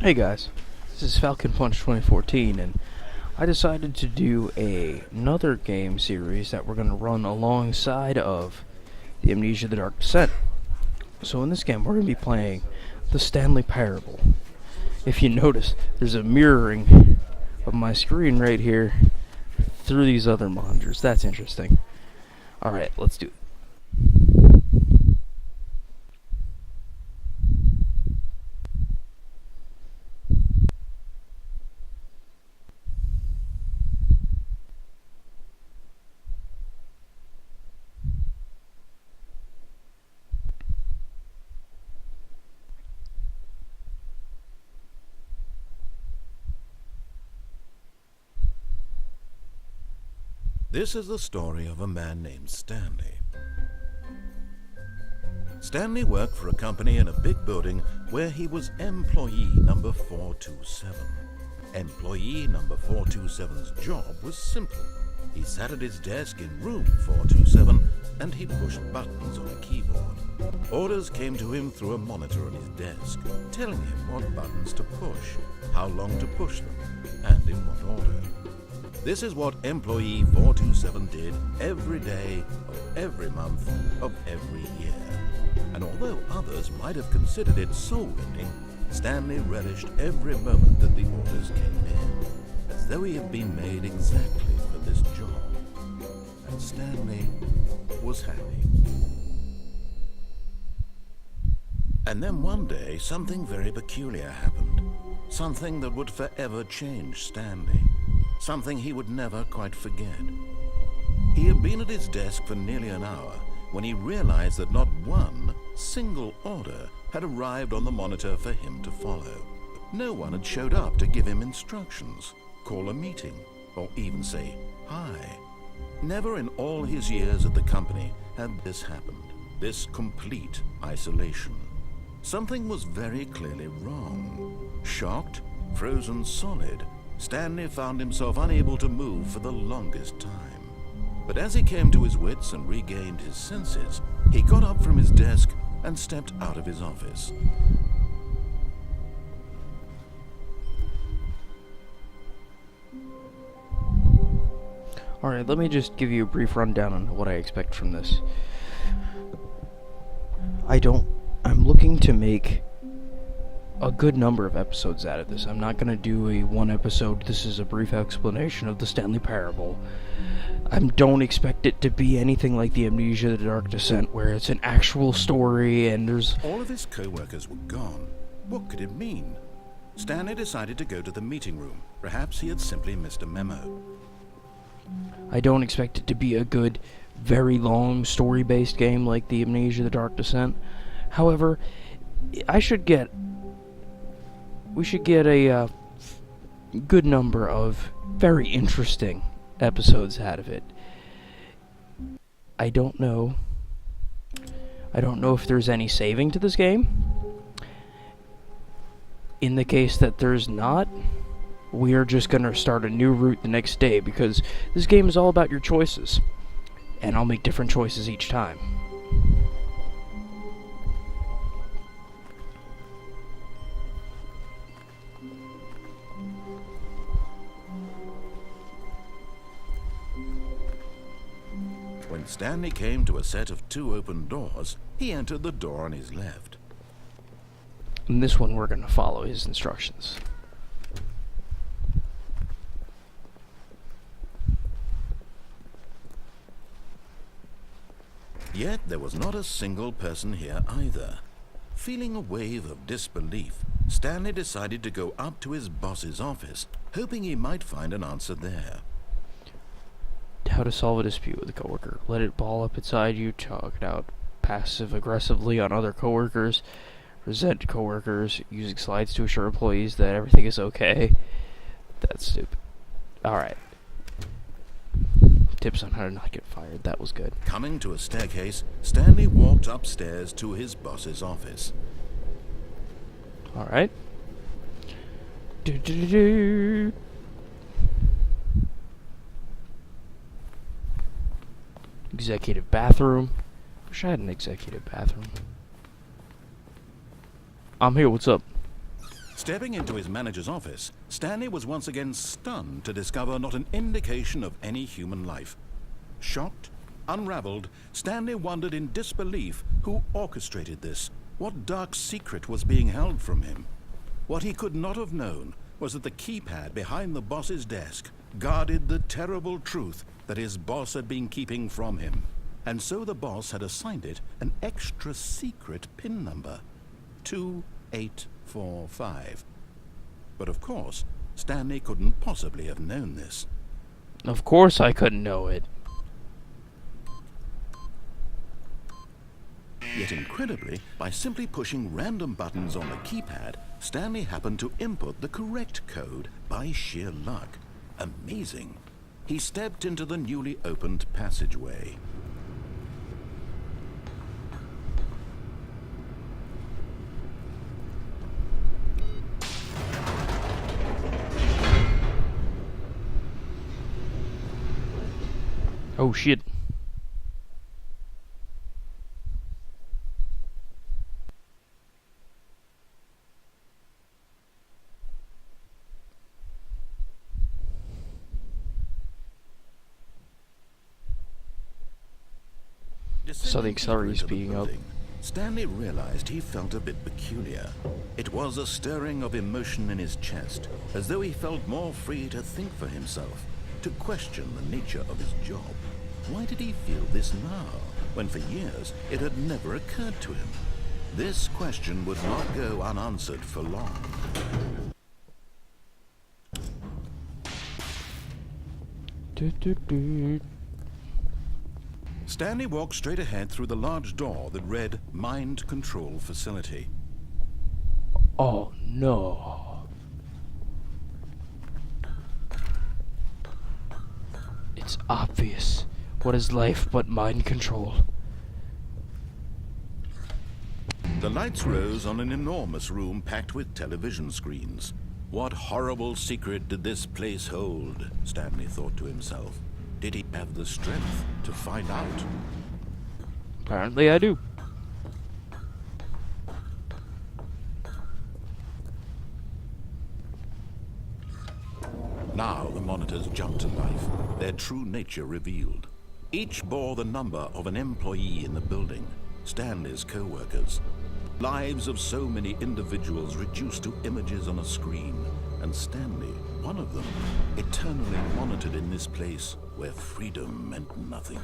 Hey guys, this is Falcon Punch 2014, and I decided to do another game series that we're going to run alongside of the Amnesia the Dark Descent. So in this game, we're going to be playing the Stanley Parable. If you notice, there's a mirroring of my screen right here through these other monitors. That's interesting. Alright, let's do it. This is the story of a man named Stanley. Stanley worked for a company in a big building where he was employee number 427. Employee number 427's job was simple. He sat at his desk in room 427 and he pushed buttons on a keyboard. Orders came to him through a monitor on his desk, telling him what buttons to push, how long to push them, and in what order. This is what employee 427 did every day of every month of every year. And although others might have considered it soul-winning, Stanley relished every moment that the orders came in, as though he had been made exactly for this job. And Stanley was happy. And then one day, something very peculiar happened. Something that would forever change Stanley. Something he would never quite forget. He had been at his desk for nearly an hour when he realized that not one single order had arrived on the monitor for him to follow. No one had showed up to give him instructions, call a meeting, or even say hi. Never in all his years at the company had this happened, this complete isolation. Something was very clearly wrong. Shocked, frozen solid, Stanley found himself unable to move for the longest time. But as he came to his wits and regained his senses, he got up from his desk and stepped out of his office. Alright, let me just give you a brief rundown on what I expect from this. I'm looking to make a good number of episodes out of this. I'm not going to do a one episode, this is a brief explanation of the Stanley Parable. I don't expect it to be anything like the Amnesia the Dark Descent, where it's an actual story and there's... All of his co-workers were gone. What could it mean? Stanley decided to go to the meeting room. Perhaps he had simply missed a memo. I don't expect it to be a good, very long, story-based game like the Amnesia the Dark Descent. However, we should get a good number of very interesting episodes out of it. I don't know if there's any saving to this game. In the case that there's not, we are just going to start a new route the next day, because this game is all about your choices, and I'll make different choices each time. When Stanley came to a set of 2 open doors, he entered the door on his left. In this one, we're going to follow his instructions. Yet there was not a single person here either. Feeling a wave of disbelief, Stanley decided to go up to his boss's office, hoping he might find an answer there. How to solve a dispute with a coworker. Let it ball up inside you, talk it out passive-aggressively on other coworkers, resent coworkers, using slides to assure employees that everything is okay. That's stupid. Alright. Tips on how to not get fired. That was good. Coming to a staircase, Stanley walked upstairs to his boss's office. Alright. Do-do-do-do. Executive bathroom. Wish I had an executive bathroom. I'm here, what's up? Stepping into his manager's office, Stanley was once again stunned to discover not an indication of any human life. Shocked, unraveled, Stanley wondered in disbelief who orchestrated this, what dark secret was being held from him. What he could not have known was that the keypad behind the boss's desk guarded the terrible truth that his boss had been keeping from him. And so the boss had assigned it an extra secret PIN number, 2845. But of course, Stanley couldn't possibly have known this. Of course I couldn't know it. Yet incredibly, by simply pushing random buttons on the keypad, Stanley happened to input the correct code by sheer luck. Amazing. He stepped into the newly opened passageway. Oh shit. So the accelerator is speeding up. Stanley realized he felt a bit peculiar. It was a stirring of emotion in his chest, as though he felt more free to think for himself, to question the nature of his job. Why did he feel this now, when for years it had never occurred to him? This question would not go unanswered for long. Stanley walked straight ahead through the large door that read Mind Control Facility. Oh no. It's obvious. What is life but mind control? The lights rose on an enormous room packed with television screens. What horrible secret did this place hold? Stanley thought to himself. Did he have the strength to find out? Apparently I do. Now the monitors jumped to life, their true nature revealed. Each bore the number of an employee in the building, Stanley's co-workers. Lives of so many individuals reduced to images on a screen, and Stanley, one of them, eternally monitored in this place where freedom meant nothing.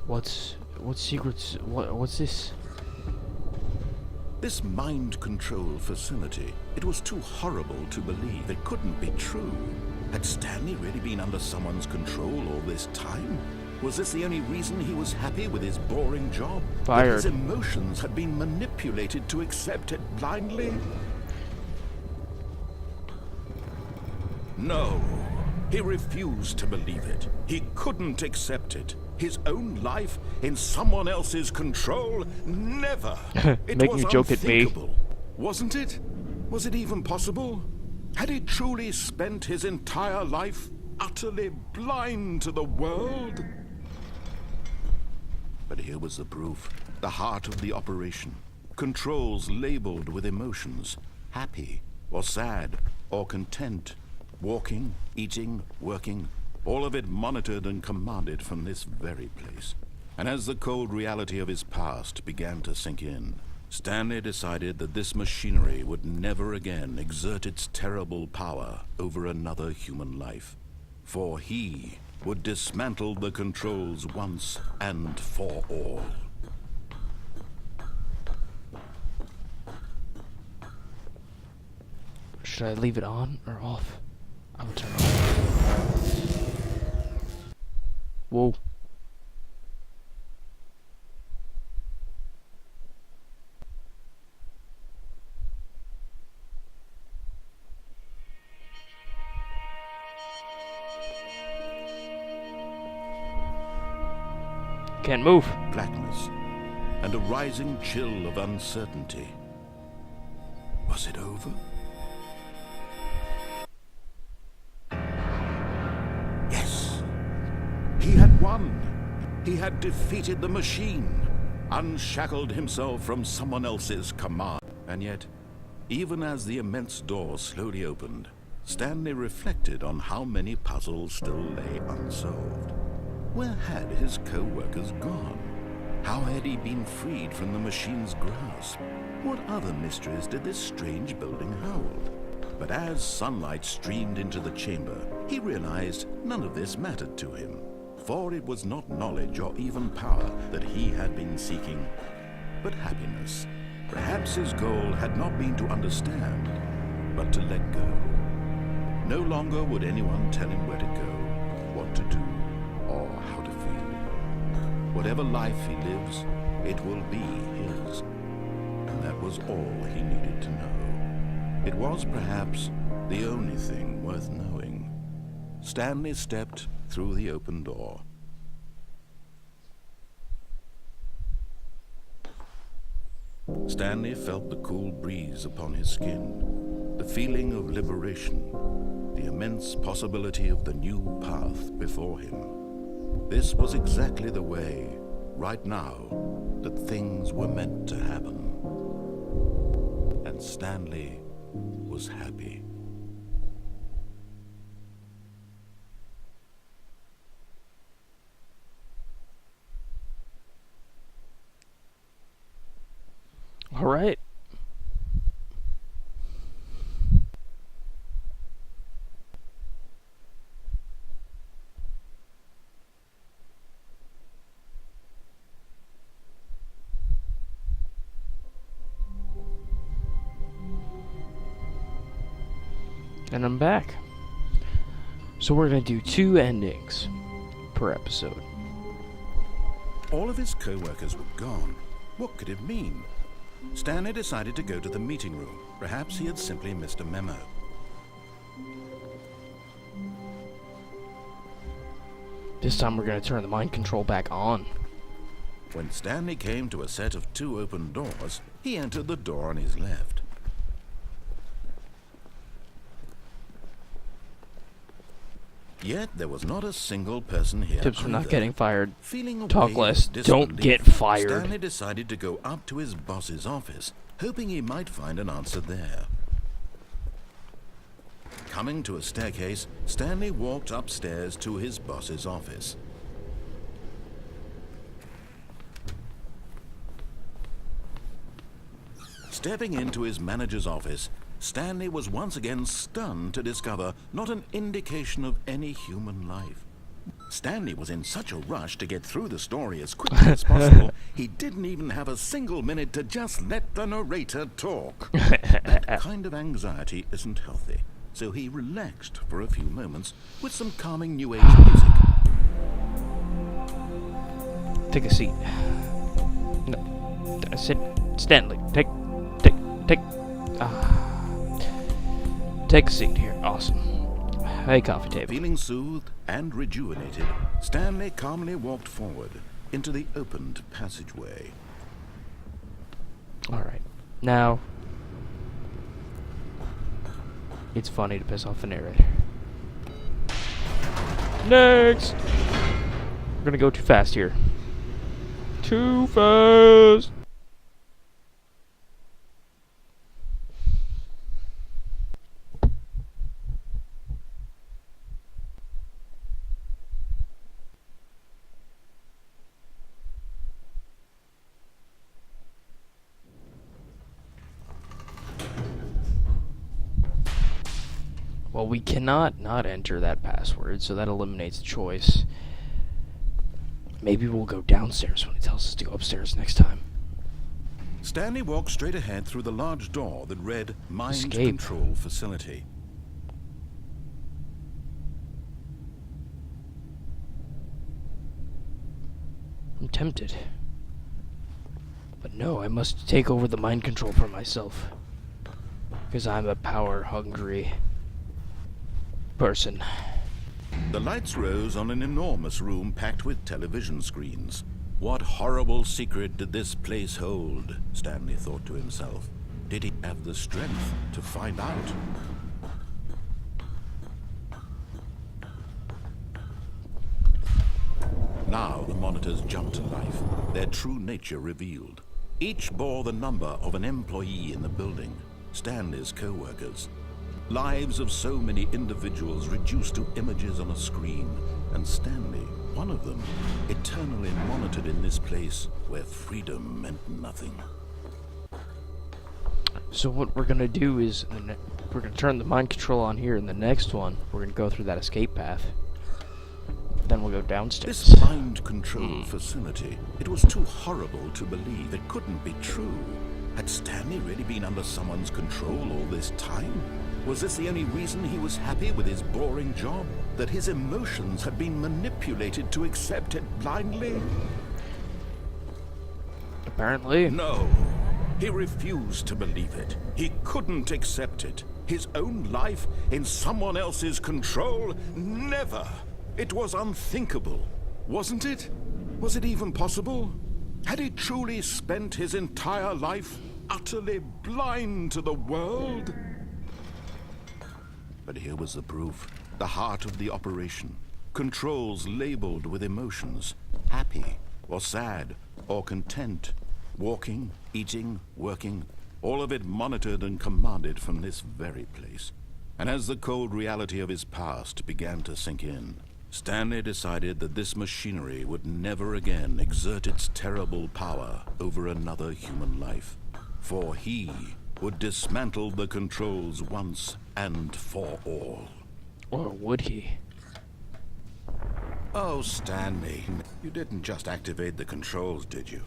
What's secrets? What's this? This mind control facility, it was too horrible to believe. It couldn't be true. Had Stanley really been under someone's control all this time? Was this the only reason he was happy with his boring job? Fired. That his emotions had been manipulated to accept it blindly? No. He refused to believe it. He couldn't accept it. His own life in someone else's control? Never. It Making was a joke at me. unthinkable. Wasn't it? Was it even possible? Had he truly spent his entire life utterly blind to the world? But here was the proof. The heart of the operation. Controls labeled with emotions. Happy, or sad, or content. Walking, eating, working. All of it monitored and commanded from this very place. And as the cold reality of his past began to sink in, Stanley decided that this machinery would never again exert its terrible power over another human life. For he would dismantle the controls once and for all. Should I leave it on or off? I will turn it off. Whoa. Can't move. Blackness and a rising chill of uncertainty. Was it over? Yes. He had won. He had defeated the machine, unshackled himself from someone else's command. And yet, even as the immense door slowly opened, Stanley reflected on how many puzzles still lay unsolved. Where had his co-workers gone? How had he been freed from the machine's grasp? What other mysteries did this strange building hold? But as sunlight streamed into the chamber, he realized none of this mattered to him, for it was not knowledge or even power that he had been seeking, but happiness. Perhaps his goal had not been to understand, but to let go. No longer would anyone tell him where to go, what to do, or how to feel. Whatever life he lives, it will be his. And that was all he needed to know. It was perhaps the only thing worth knowing. Stanley stepped through the open door. Stanley felt the cool breeze upon his skin, the feeling of liberation, the immense possibility of the new path before him. This was exactly the way, right now, that things were meant to happen. And Stanley was happy. All right. And I'm back. So we're going to do 2 endings per episode. All of his co-workers were gone. What could it mean? Stanley decided to go to the meeting room. Perhaps he had simply missed a memo. This time we're going to turn the mind control back on. When Stanley came to a set of 2 open doors, he entered the door on his left. Yet there was not a single person here. Tips for not either. getting fired. Feeling a Talk wave less. of Don't disbelief, get fired. Stanley decided to go up to his boss's office, hoping he might find an answer there. Coming to a staircase, Stanley walked upstairs to his boss's office. Stepping into his manager's office, Stanley was once again stunned to discover not an indication of any human life. Stanley was in such a rush to get through the story as quickly as possible, he didn't even have a single minute to just let the narrator talk. That kind of anxiety isn't healthy, so he relaxed for a few moments with some calming New Age music. Take a seat. No. I said, Stanley, take a seat here. Awesome. Hey, coffee table. Feeling soothed and rejuvenated, Stanley calmly walked forward into the opened passageway. Alright. Now, it's funny to piss off the narrator. Next! We're gonna go too fast here. Too fast! Well, we cannot not enter that password, so that eliminates the choice. Maybe we'll go downstairs when it tells us to go upstairs next time. Stanley walked straight ahead through the large door that read Mind Escape. Control Facility. I'm tempted. But no, I must take over the mind control for myself. Because I'm a power-hungry person. The lights rose on an enormous room packed with television screens. What horrible secret did this place hold? Stanley thought to himself. Did he have the strength to find out? Now the monitors jumped to life, their true nature revealed. Each bore the number of an employee in the building, Stanley's co-workers. Lives of so many individuals reduced to images on a screen, and Stanley, one of them, eternally monitored in this place where freedom meant nothing. So what we're gonna do is, we're gonna turn the mind control on here, and the next one, we're gonna go through that escape path. Then we'll go downstairs. This mind control facility, it was too horrible to believe. It couldn't be true. Had Stanley really been under someone's control all this time? Was this the only reason he was happy with his boring job? That his emotions had been manipulated to accept it blindly? Apparently. No. He refused to believe it. He couldn't accept it. His own life in someone else's control? Never. It was unthinkable, wasn't it? Was it even possible? Had he truly spent his entire life utterly blind to the world? But here was the proof. The heart of the operation. Controls labeled with emotions. Happy, or sad, or content. Walking, eating, working. All of it monitored and commanded from this very place. And as the cold reality of his past began to sink in, Stanley decided that this machinery would never again exert its terrible power over another human life. For he would dismantle the controls once and for all. Or would he? Oh, Stanley, you didn't just activate the controls, did you?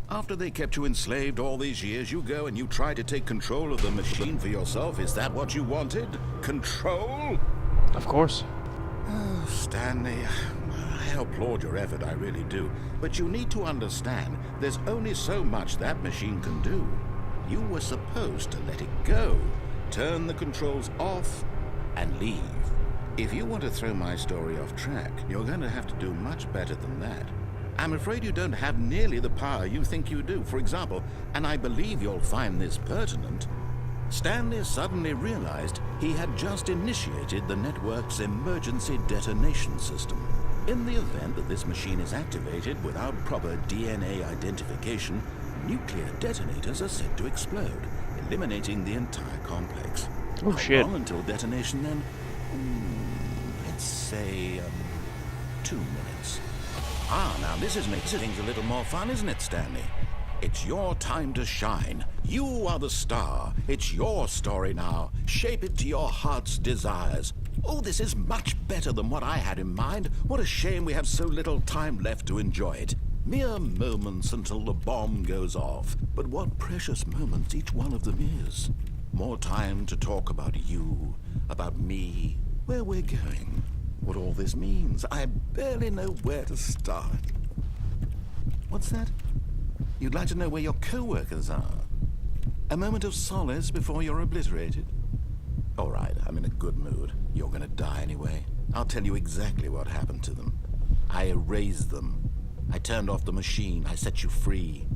After they kept you enslaved all these years, you go and you try to take control of the machine for yourself. Is that what you wanted? Control? Of course. Oh, Stanley, I applaud your effort, I really do. But you need to understand, there's only so much that machine can do. You were supposed to let it go, turn the controls off, and leave. If you want to throw my story off track, you're going to have to do much better than that. I'm afraid you don't have nearly the power you think you do. For example, and I believe you'll find this pertinent, Stanley suddenly realized he had just initiated the network's emergency detonation system. In the event that this machine is activated without proper DNA identification, nuclear detonators are said to explode, eliminating the entire complex. Oh, shit. How long until detonation then? Let's say, 2 minutes. Now this is making things a little more fun, isn't it, Stanley? It's your time to shine. You are the star. It's your story now. Shape it to your heart's desires. Oh, this is much better than what I had in mind. What a shame we have so little time left to enjoy it. Mere moments until the bomb goes off. But what precious moments each one of them is. More time to talk about you, about me, where we're going, what all this means. I barely know where to start. What's that? You'd like to know where your co-workers are? A moment of solace before you're obliterated? All right, I'm in a good mood. You're gonna die anyway. I'll tell you exactly what happened to them. I erased them. I turned off the machine. I set you free.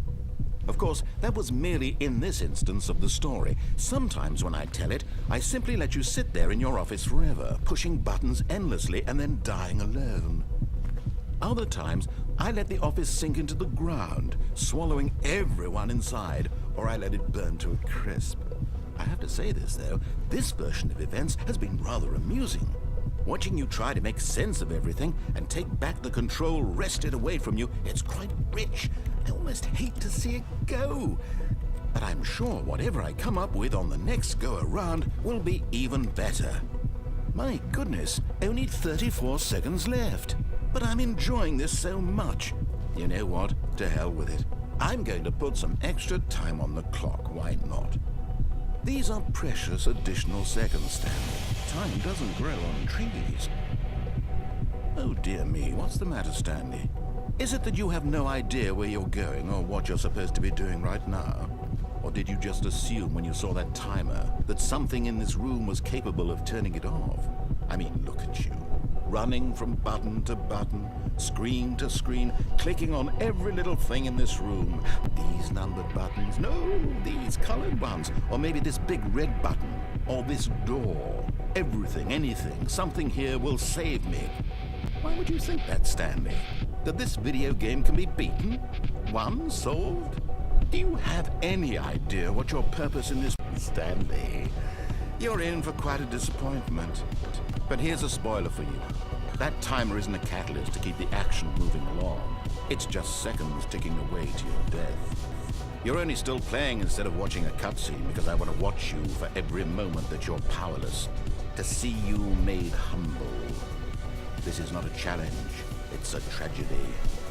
Of course, that was merely in this instance of the story. Sometimes when I tell it, I simply let you sit there in your office forever, pushing buttons endlessly and then dying alone. Other times, I let the office sink into the ground, swallowing everyone inside, or I let it burn to a crisp. I have to say this, though, this version of events has been rather amusing. Watching you try to make sense of everything and take back the control wrested away from you, it's quite rich. I almost hate to see it go. But I'm sure whatever I come up with on the next go-around will be even better. My goodness, only 34 seconds left. But I'm enjoying this so much. You know what? To hell with it. I'm going to put some extra time on the clock, why not? These are precious additional seconds, Stanley. Time doesn't grow on trees. Oh dear me, what's the matter, Stanley? Is it that you have no idea where you're going or what you're supposed to be doing right now? Or did you just assume when you saw that timer that something in this room was capable of turning it off? I mean, look at you. Running from button to button, screen to screen, clicking on every little thing in this room. These numbered buttons, no, these colored ones, or maybe this big red button, or this door. Everything, anything, something here will save me. Why would you think that, Stanley? That this video game can be beaten? Won? Solved? Do you have any idea what your purpose in this... Stanley, you're in for quite a disappointment. But here's a spoiler for you. That timer isn't a catalyst to keep the action moving along. It's just seconds ticking away to your death. You're only still playing instead of watching a cutscene because I want to watch you for every moment that you're powerless. To see you made humble. This is not a challenge. It's a tragedy.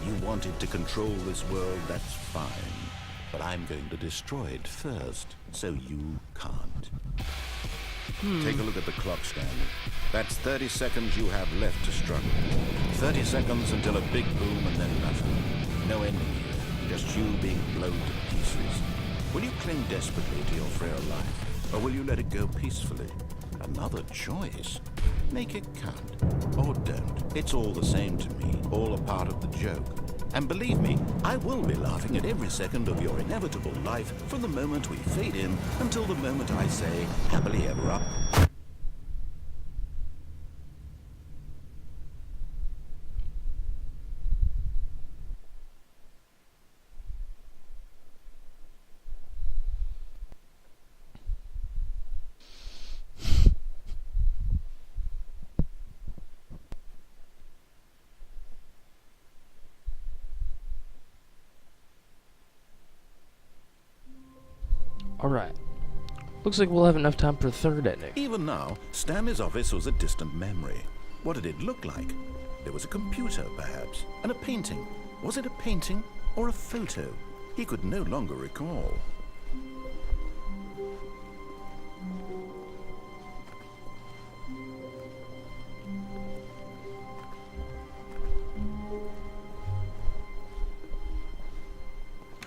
You wanted to control this world, that's fine. But I'm going to destroy it first, so you can't. Take a look at the clock, Stanley. That's 30 seconds you have left to struggle. 30 seconds until a big boom and then nothing. No ending here, just you being blown to pieces. Will you cling desperately to your frail life, or will you let it go peacefully? Another choice. Make it count. Or don't. It's all the same to me, all a part of the joke. And believe me, I will be laughing at every second of your inevitable life from the moment we fade in until the moment I say, happily ever up. Alright. Looks like we'll have enough time for a third ending. Even now, Stanley's office was a distant memory. What did it look like? There was a computer, perhaps, and a painting. Was it a painting or a photo? He could no longer recall.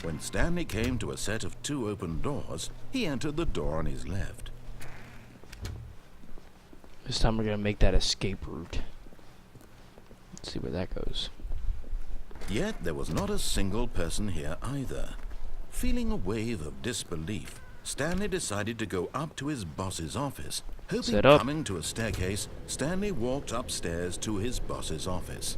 When Stanley came to a set of 2 open doors, he entered the door on his left. This time we're gonna make that escape route. Let's see where that goes. Yet there was not a single person here either. Feeling a wave of disbelief, Stanley decided to go up to his boss's office. Hoping coming to a staircase, Stanley walked upstairs to his boss's office.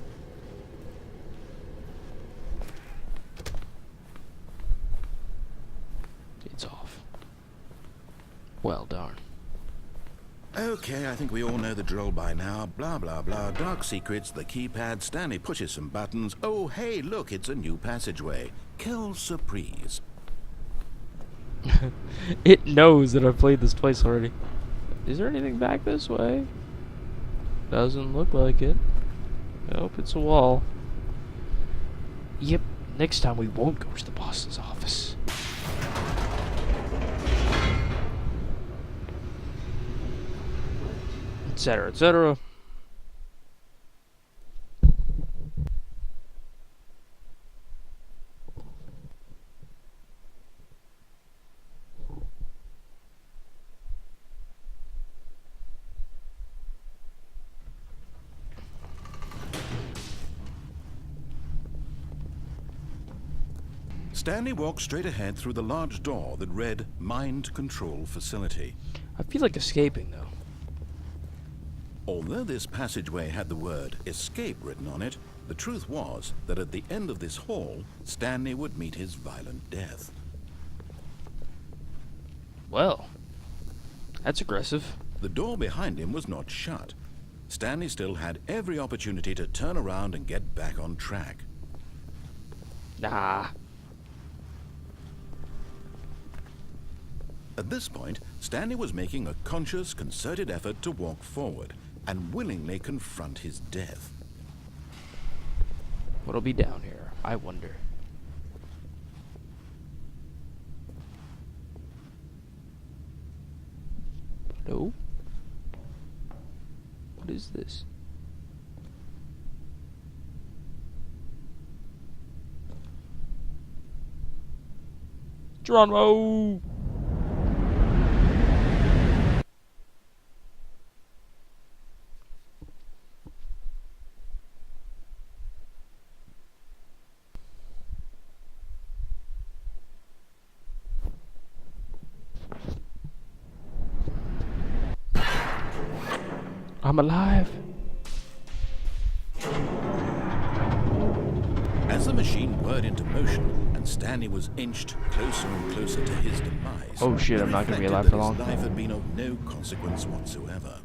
It's off. Well, darn. Okay, I think we all know the drill by now. Blah, blah, blah. Dark secrets, the keypad. Stanley pushes some buttons. Oh, hey, look, it's a new passageway. Quelle surprise. It knows that I've played this twice already. Is there anything back this way? Doesn't look like it. Nope, it's a wall. Yep, next time we won't go to the boss's office. Etc., etc. Stanley walked straight ahead through the large door that read Mind Control Facility. I feel like escaping, though. Although this passageway had the word escape written on it, the truth was that at the end of this hall, Stanley would meet his violent death. Well, that's aggressive. The door behind him was not shut. Stanley still had every opportunity to turn around and get back on track. Nah. At this point, Stanley was making a conscious, concerted effort to walk forward and willingly confront his death. What'll be down here? I wonder. No? What is this? Geronimo! I'm alive. As the machine whirred into motion and Stanley was inched closer and closer to his demise. Oh shit, he I'm not gonna be reflected alive that for long. his life had been of no consequence whatsoever.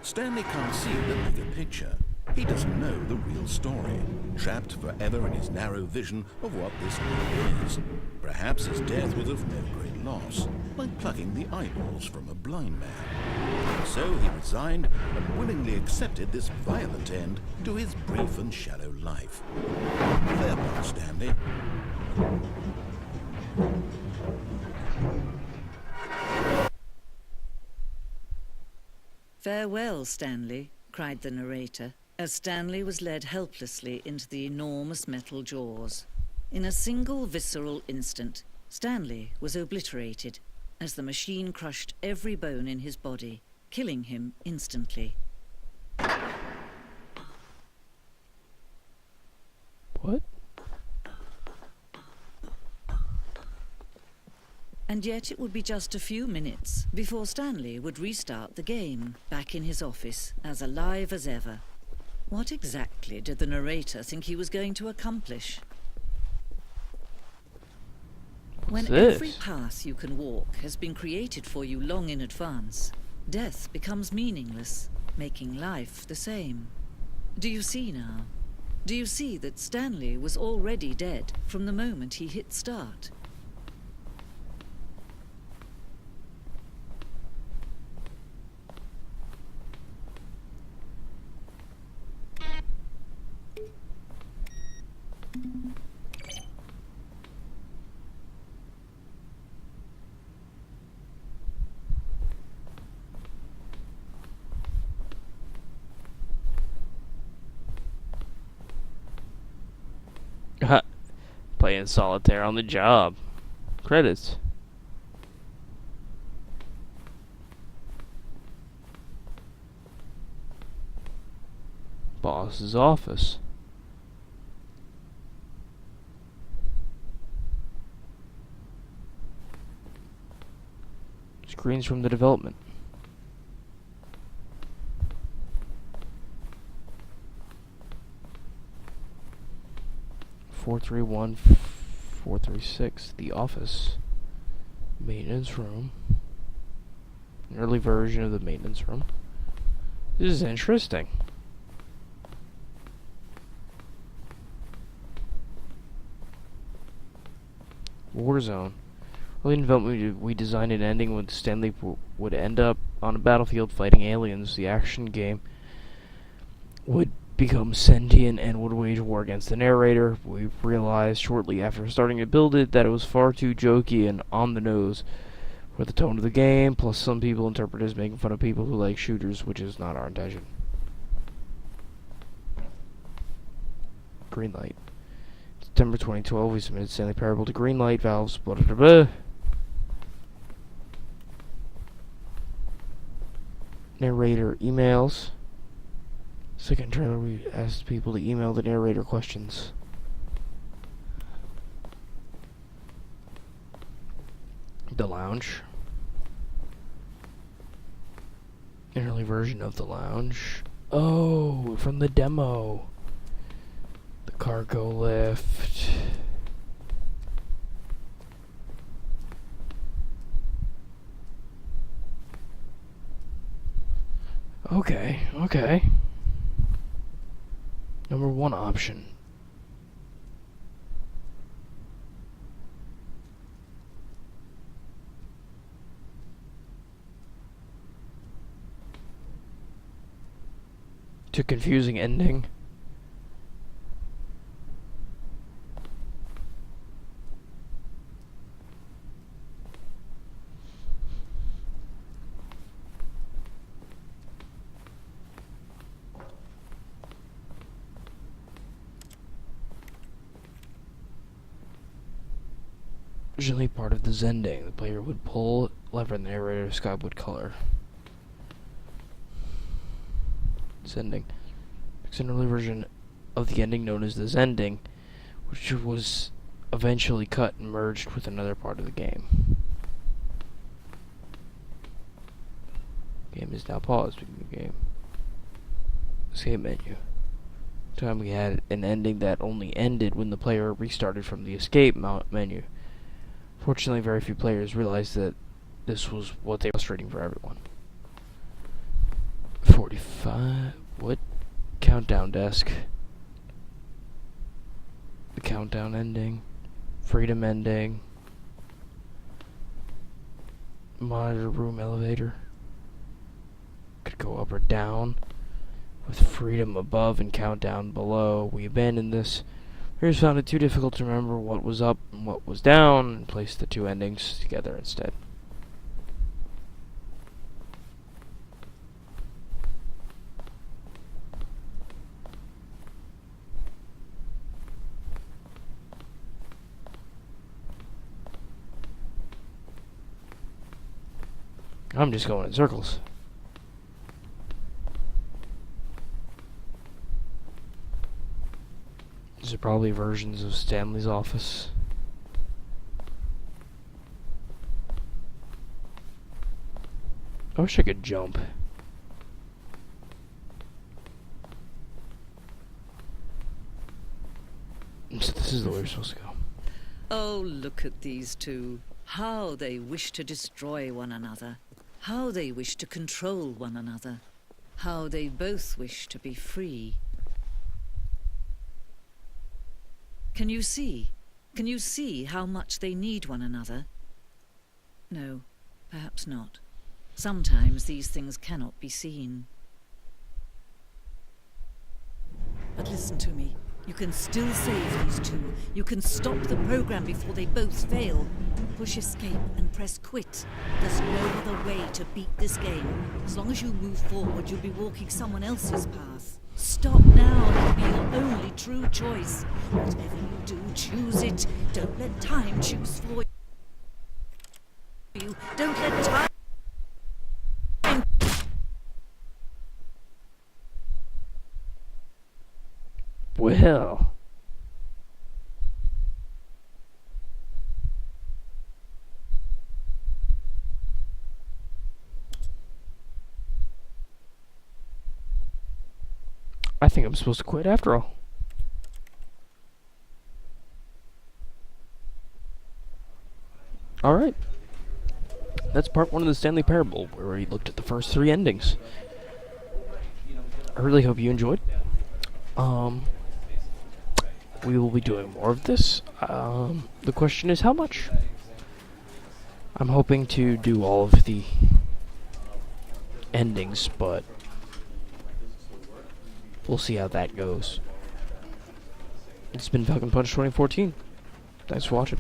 Stanley can't see the bigger picture. He doesn't know the real story, trapped forever in his narrow vision of what this life is. Perhaps his death was of no great loss, like plucking the eyeballs from a blind man. So he resigned and willingly accepted this violent end to his brief and shallow life. Farewell, Stanley. "Farewell, Stanley," cried the narrator, as Stanley was led helplessly into the enormous metal jaws. In a single visceral instant, Stanley was obliterated as the machine crushed every bone in his body, killing him instantly. What? And yet it would be just a few minutes before Stanley would restart the game, back in his office, as alive as ever. What exactly did the narrator think he was going to accomplish? When every path you can walk has been created for you long in advance, death becomes meaningless, making life the same. Do you see now? Do you see that Stanley was already dead from the moment he hit start? Playing solitaire on the job. Credits. Boss's office. Screens from the development. "431, 436, the office. Maintenance room. An early version of the maintenance room. This is interesting. Warzone. Early in development, we designed an ending when Stanley would end up on a battlefield fighting aliens. The action game would become sentient and would wage war against the narrator. We realized shortly after starting to build it that it was far too jokey and on the nose for the tone of the game, plus some people interpret it as making fun of people who like shooters, which is not our intention." Greenlight. September 2012, we submitted Stanley Parable to Greenlight, Valve's blah blah blah. Narrator emails. Second trailer, we asked people to email the narrator questions. The lounge. An early version of the lounge. Oh, from the demo. The cargo lift. Okay. Number one option. To confusing ending. Originally part of the Zending, the player would pull lever and the narrator's sky would color. Zending. It's an early version of the ending known as the Zending, which was eventually cut and merged with another part of the game. Game is now paused. Begin the game. Escape menu. time we had an ending that only ended when the player restarted from the escape menu. Fortunately, very few players realized that this was what they were frustrating for everyone. 45. What? Countdown desk. The countdown ending. Freedom ending. Monitor room elevator. Could go up or down. With freedom above and countdown below. We abandoned this. Players found it too difficult to remember what was up and what was down, and placed the two endings together instead. I'm just going in circles. These are probably versions of Stanley's office. I wish I could jump. So this is the way we're supposed to go. Oh, look at these two. How they wish to destroy one another. How they wish to control one another. How they both wish to be free. Can you see? Can you see how much they need one another? No, perhaps not. Sometimes these things cannot be seen. But listen to me. You can still save these two. You can stop the program before they both fail. Push escape and press quit. There's no other way to beat this game. As long as you move forward, you'll be walking someone else's path. Stop now. It'll be your only true choice. Whatever you do, choose it. Don't let time choose for you. Don't let time... Well. I think I'm supposed to quit after all. Alright. That's part one of the Stanley Parable, where we looked at the first three endings. I really hope you enjoyed. We will be doing more of this. The question is how much? I'm hoping to do all of the endings, but we'll see how that goes. It's been Falcon Punch 2014. Thanks for watching.